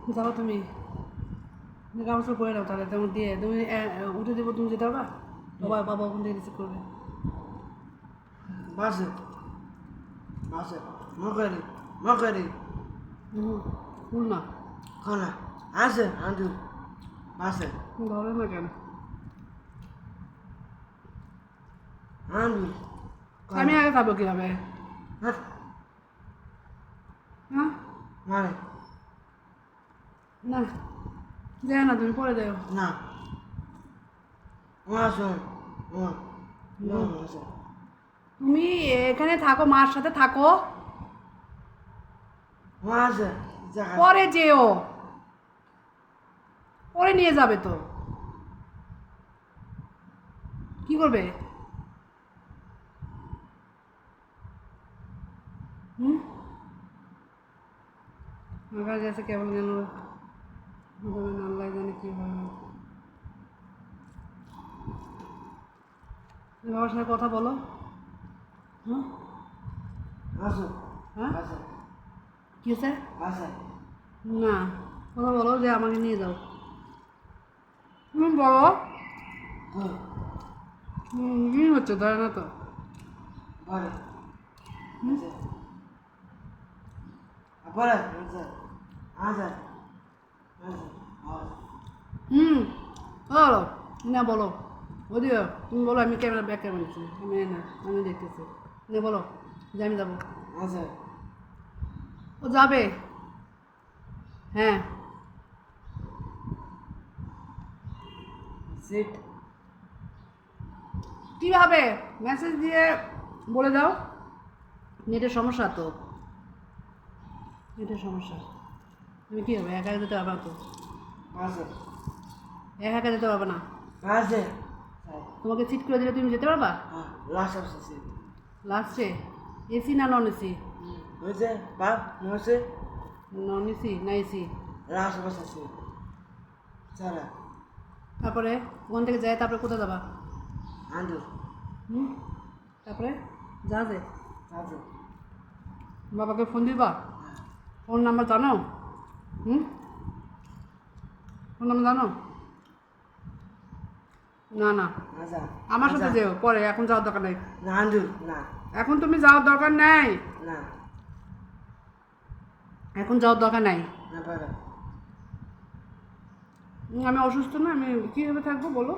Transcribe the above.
যাও তুমি কাগজটা করে নাও তাহলে তোমার দিয়ে তুমি উঠে দেবো তুমি যেতে পারবা বাবা বাবা ওখান থেকে রিসিভ করবে বাসে বাসে মকারি মকারি ফুল না খানা আছে আন্দু বাসে ধরে না কেন আন্দু আমি আগে খাবো কীভাবে হ্যাঁ হ্যাঁ মানে না দেয় না তুমি পরে দেও না আসুন আসুন তুমি এখানে থাকো মার সাথে থাকো আছে পরে যেও পরে নিয়ে যাবে তো কি করবে আমার কাছে কেমন যেন আল্লাহ জানে কি হয় বাবার সাথে কথা বলো হ্যাঁ আসুন হ্যাঁ আসুন কি হয়েছে আসুন না কথা বলো যে আমাকে নিয়ে যাও তুমি বলো কি হচ্ছে ধরে না তো বলে বলে আচ্ছা বলো না বলো ওদিও তুমি বলো আমি ক্যামেরা ব্যাক ক্যামেরা নিচ্ছি আমি না আমি দেখতেছি না বলো যে আমি যাবো আচ্ছা ও যাবে হ্যাঁ সিট কীভাবে মেসেজ দিয়ে বলে দাও নেটের সমস্যা তো নেটের সমস্যা তুমি কী হবে একা যেতে পারবে না তো আছে একা যেতে পারবে না আছে তোমাকে সিট করে দিলে তুমি যেতে পারবা লাস্ট আছে সিট লাস্টে এসি না নন এসি হয়েছে বাপ হয়েছে নন এসি না এসি লাস্ট বসে সিট চলা তারপরে ওখান থেকে যায় তারপরে কোথায় যাবা আন্দু তারপরে জাহাজে আচ্ছা বাবাকে ফোন দিবা ফোন নাম্বার জানো ফোন নাম্বার জানো না না আচ্ছা আমার সাথে যেও পরে এখন যাওয়ার দরকার নেই না আন্দু না এখন তুমি যাওয়ার দরকার নেই না এখন যাওয়ার দরকার নাই না পারে আমি অসুস্থ না আমি কীভাবে থাকবো বলো